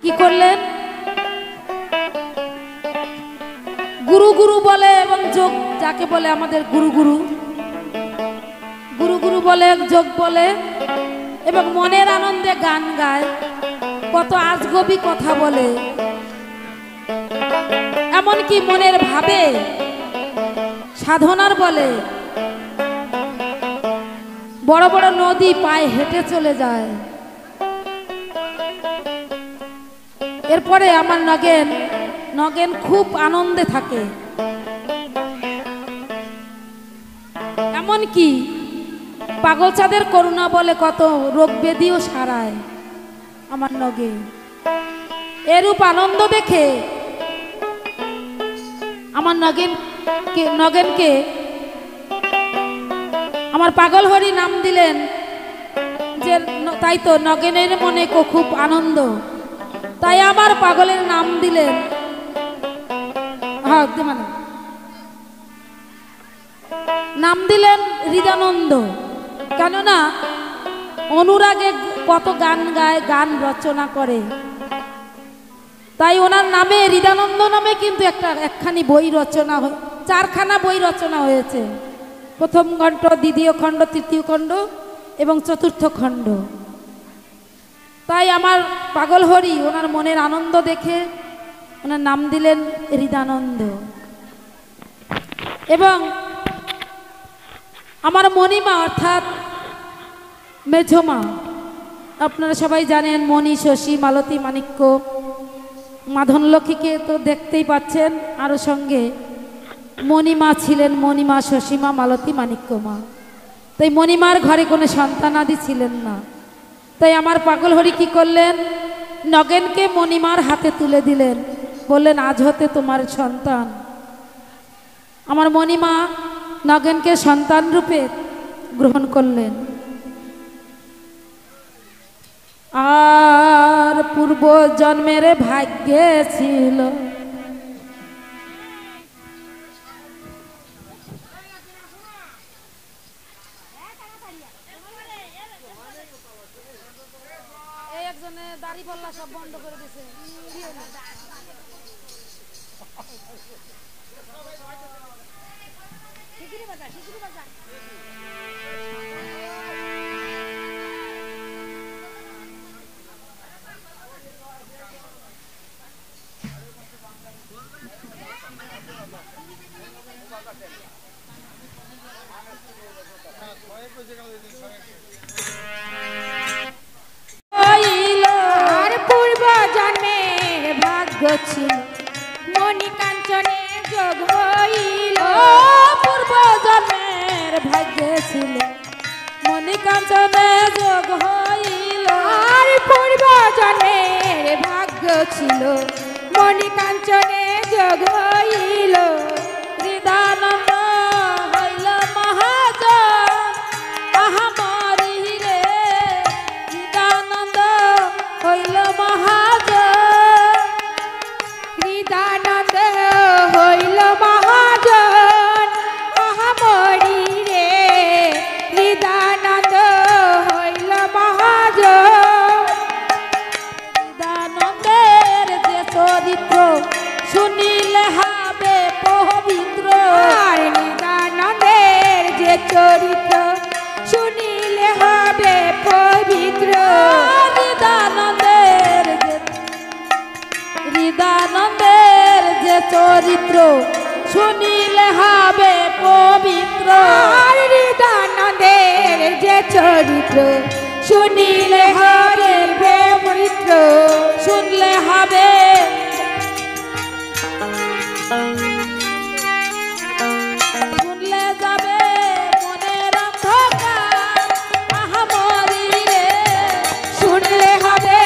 কি করলেন, গুরু গুরু বলে এবং যোগ যাকে বলে আমাদের গুরু গুরু গুরু গুরু বলে, যোগ বলে এবং মনের আনন্দে গান গায়, কত আজগবি কথা বলে, এমনকি মনের ভাবে সাধনার বলে বড় বড় নদী পায়ে হেঁটে চলে যায়। এরপরে আমার নগেন নগেন খুব আনন্দে থাকে, এমনকি পাগল চাঁদের করুণা বলে কত রোগ ব্যাধিও সারায় আমার নগেন। এরূপ আনন্দ দেখে আমার নগেনকে আমার পাগল হরি নাম দিলেন, যে তাই তো নগেনের মনে খুব আনন্দ, তাই আমার পাগলের নাম দিলেন মানে নাম দিলেন হৃদানন্দ। কেননা অনুরাগে কত গান গায়, গান রচনা করে, তাই ওনার নামে হৃদানন্দ নামে কিন্তু একখানি বই রচনা, 4খানা বই রচনা হয়েছে। প্রথম খণ্ড, দ্বিতীয় খণ্ড, তৃতীয় খণ্ড এবং চতুর্থ খণ্ড। তাই আমার পাগল হরি ওনার মনের আনন্দ দেখে ওনার নাম দিলেন হৃদানন্দ। এবং আমার মণিমা অর্থাৎ মেঝমা, আপনারা সবাই জানেন মণি, শশী, মালতী, মাণিক্য, মাধন লক্ষ্মীকে তো দেখতেই পাচ্ছেন, আরও সঙ্গে মণিমা ছিলেন, মণিমা, শশীমা, মালতী, মাণিক্য মা। তাই মণিমার ঘরে কোনো সন্তানাদি ছিলেন না, তাই আমার পাগল হরি কি করলেন, নগেনকে মণিমার হাতে তুলে দিলেন, বললেন আজ হতে তোমার সন্তান। আমার মণিমা নগেনকে সন্তান রূপে গ্রহণ করলেন। আর পূর্ব জন্মের ভাগ্যে ছিল একজনে দাড়ি পাল্লা সব বন্ধ করে দিছে। ছিল মণি কাঞ্চনে যোগ হইল, পূর্ব জন্মের ভাগ্যে ছিল মণি কাঞ্চনে যোগ হইল। আর পূর্ব জন্মের ভাগ্য ছিল মণি কাঞ্চনে যোগ হইল। হৃদানন্দ হইল মহাজন আহামরি রে, হৃদানন্দ হইল মহাজন, হৃদানন্দ হইল মহাজন আহামরি রে, হৃদানন্দ হইল মহাজন। হৃদানন্দের যে চরিত্র শুনিলে হবে পবিত্র, আর হৃদানন্দের যে চরিত্র শুনিলে হবে পবিত্র। হৃদানন্দের যে চরিত্র শুনিলে হবে পবিত্র, আর হৃদানন্দের যে চরিত্র শুনিলে হবে পবিত্র। শুনলে হবে শুনলে যাবে মনের অন্ধকার আহামরি রে, শুনলে হবে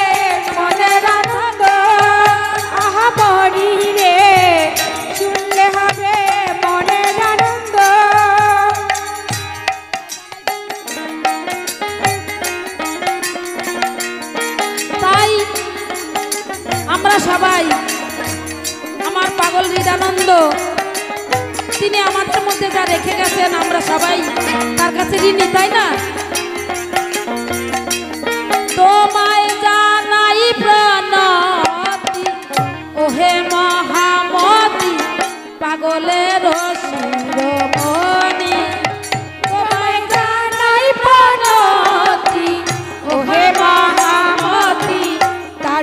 মনের আনন্দ আহামরি রে, শুনলে হবে মনের আনন্দ। তাই আমরা সবাই আমার পাগল হৃদানন্দ তিনি আমাদের মধ্যে যা রেখে গেছেন আমরা সবাই তার কাছে ঋণী, তাই না? তোমায় জানাই প্রণয়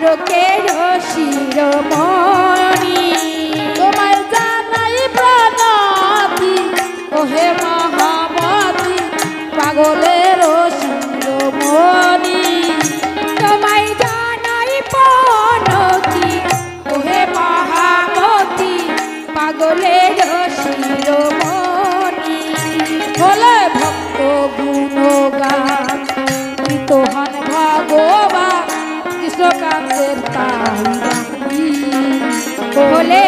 তারকের শিরোমণি তোমায় জানাই প্রণতি ওহে মহামতি পাগলের শিরোমণি তোমায় জানাই প্রণতি ওহে মহামতি পাগলের শিরোমণি বলে ভক্ত গুণগান তোহান ভগবান কৃষ্ণকান্তের তাই বাণী বলে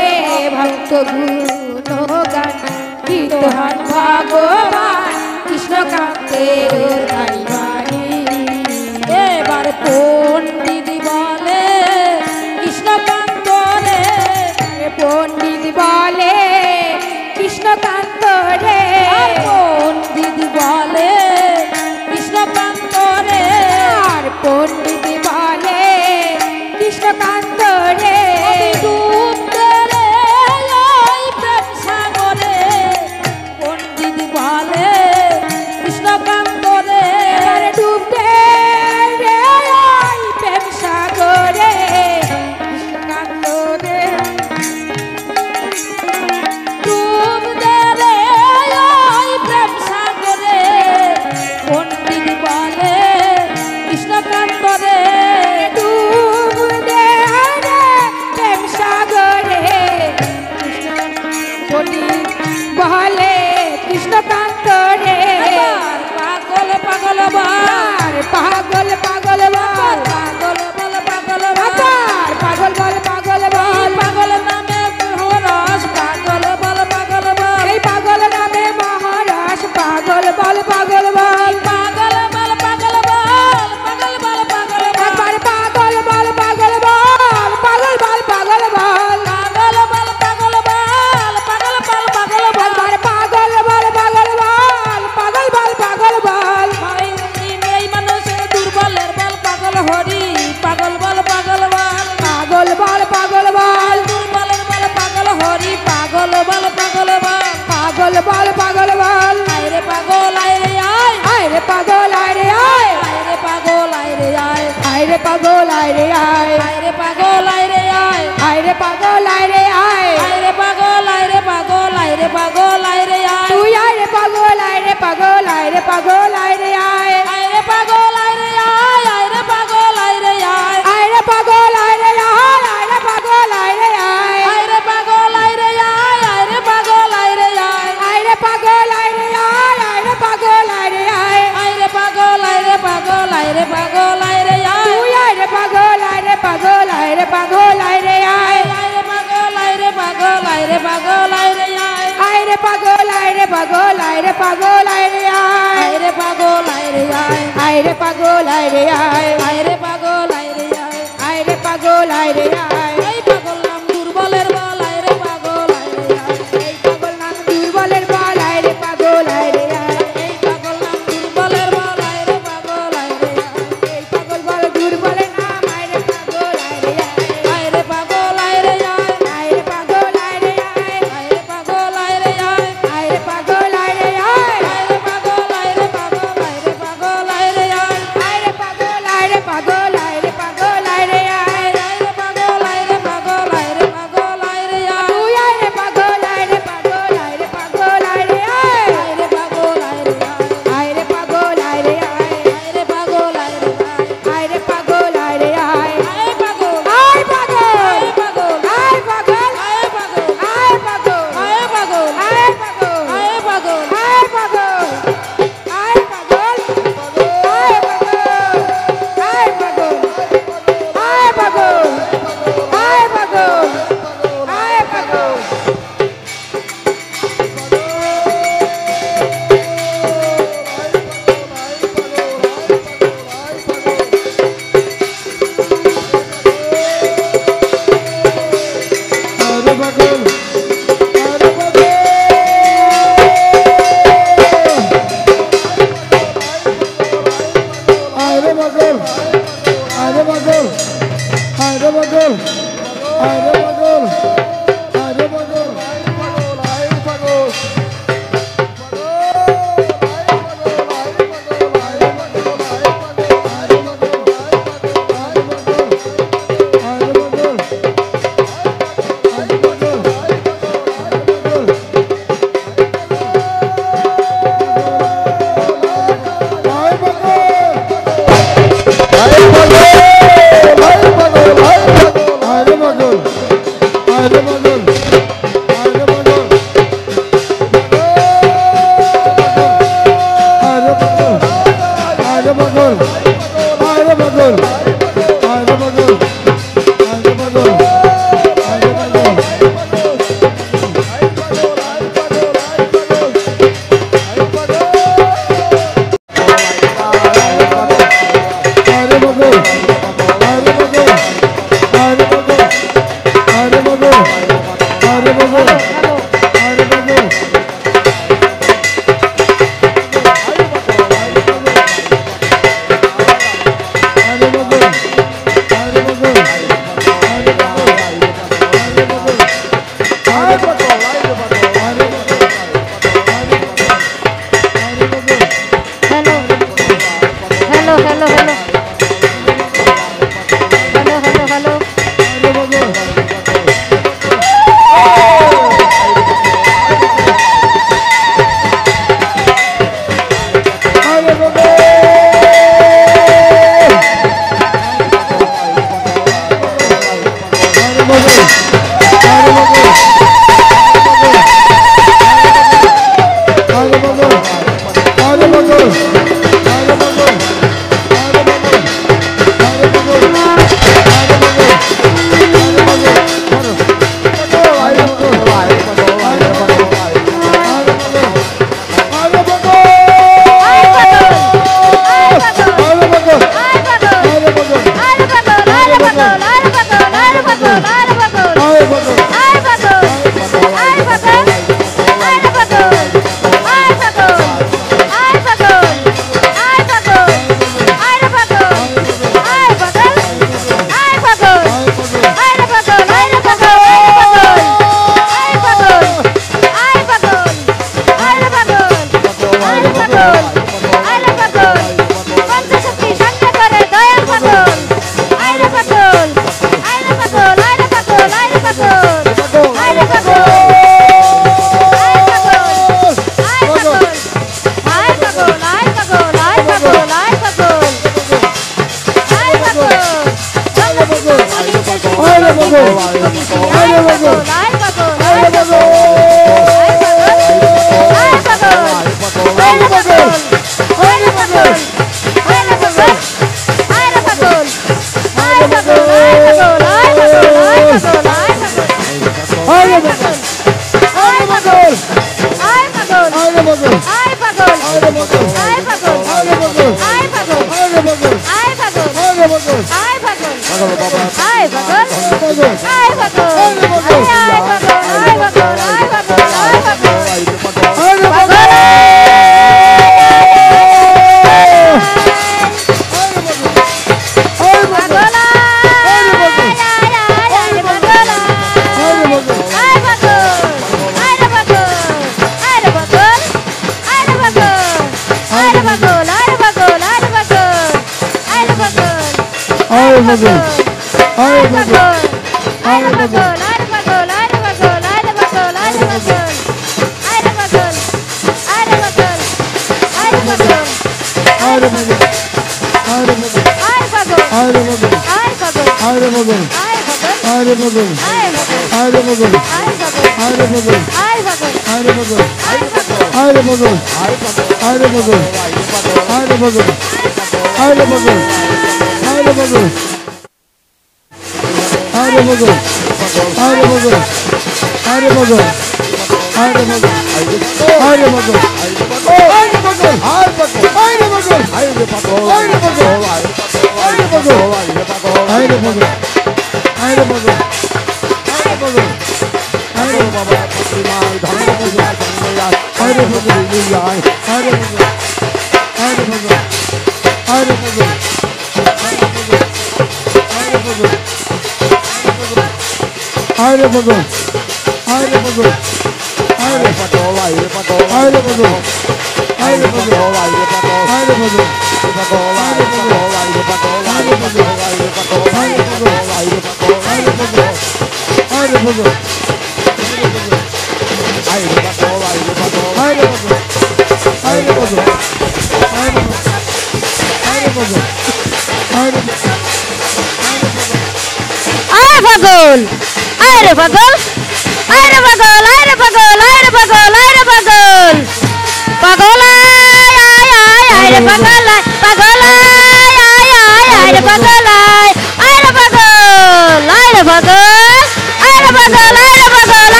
ভক্ত গুণগান কীর্তন ভগবান কৃষ্ণকান্তের তাই বাণী এবার পণ্ডিত বলে কৃষ্ণকান্ত রে পণ্ডিত বলে কৃষ্ণকান্ত রে আর পণ্ডিত বলে কৃষ্ণকান্ত রে আর পণ্ডিত বলে কৃষ্ণকান্ত রে ডুবতে রে ওই প্রেম সাগরে পণ্ডিত বলে কৃষ্ণকান্ত রে এবার ডুবতে রে ওই প্রেম সাগরে কৃষ্ণকান্ত রে ডুবতে রে ওই প্রেম সাগরে পণ্ডিত বলে কৃষ্ণকান্ত রে ডুবতে রে প্রেম সাগরে পণ্ডিত বলে কৃষ্ণকান্ত রে এবার পাগল পাগল বল পাগল পাগল বল পাগল বল পাগল বল পাগল বল পাগল বল পাগল নামে রস পাগল বল পাগল বল এই পাগল নামে মহারাজ পাগল বল পাগল বল পাগল বল পাগল বল পাগল বল পাগল বল একবার পাগল বল পাগল বল পাগল বল পাগল বল পাগল বল পাগল বল পাগল বল পাগল বল একবার পাগল বল পাগল বল পাগল বল পাগল বল এই মানুষের দুর্বলের বল পাগল হরি পাগল বল পাগল বল পাগল বল পাগল বল দুর্বলের বল পাগল হরি পাগল বল পাগল বল পাগল বল পাগল বল আয় রে পাগল আয় রে আয় আয় রে পাগল আয় রে আয় আয় রে পাগল আয় রে আয় আয় রে পাগল আয় রে আয় আয় রে পাগল আয় রে আয় আয় রে পাগল আয় রে আয় আয় রে পাগল আয় রে পাগল আয় রে পাগল আয় রে আয় তুই আয় রে পাগল আয় রে পাগল আয় রে পাগল আয় রে আয় আয় রে পাগল আয় রে আয় আয় রে পাগল আয় রে আয় আয় রে পাগল আয় রে আয় আয় রে পাগল আয় রে আয় আয় রে পাগল আয় রে আয় আয় রে পাগল আয় রে আয় আয় রে পাগল আয় রে আয় আয় রে পাগল আয় রে আয় আয় রে পাগল আয় রে পাগল আয় রে পাগল আয় রে আয় তুই আয় রে পাগল আয় রে পাগল আয় রে পাগল আয় রে আয় আয় রে পাগল আয় রে পাগল আয় রে পাগল আয় রে আয় আয় রে পাগল আয় রে পাগল আয় রে পাগল আয় রে আয় আয় রে পাগল আয় রে আয় আয় রে পাগল আয় রে আয় আয় রে পাগল আয় রে আয় আয় রে পাগল আয় রে আয় এই পাগল নাম দুর্বলের বল আয় রে পাগল আয় রে আয় এই পাগল নাম দুর্বলের বল আয় রে পাগল আয় রে আয় এই পাগল নাম দুর্বলের বল আয় রে পাগল আয় রে আয় এই পাগল বল দুর্বলের নাম আয় রে পাগল আয় রে আয় আয় রে পাগল আয় রে আয় আয় রে পাগল আয় রে আয় আয় রে পাগল আয় রে আয় আয় রে পাগল আয় রে আয় আয় রে পাগল আয় রে পাগল আয় রে পাগল আয় রে আয় আয় রে পাগল আয় রে পাগল আয় রে পাগল আয় রে আয় আয় রে পাগল আয় রে পাগল আয় রে পাগল আয় রে আয় তুই আয় রে পাগল আয় রে পাগল আয় রে পাগল আয় রে আয় আয় রে পাগল আয় রে আয় আয় রে পাগল আয় রে আয় আয় রে পাগল আয় রে আয় আয় রে পাগল আয় রে আয় আয় পাগল আয় পাগল আয় পাগল আয় পাগল আয় পাগল আয় পাগল আয় পাগল আয় পাগল আয় পাগল আয় পাগল আয় পাগল আয় পাগল আয় পাগল আয় পাগল আয় পাগল আরে পাগল আরে পাগল আরে পাগল আরে পাগল আরে পাগল আরে পাগল আরে পাগল আরে পাগল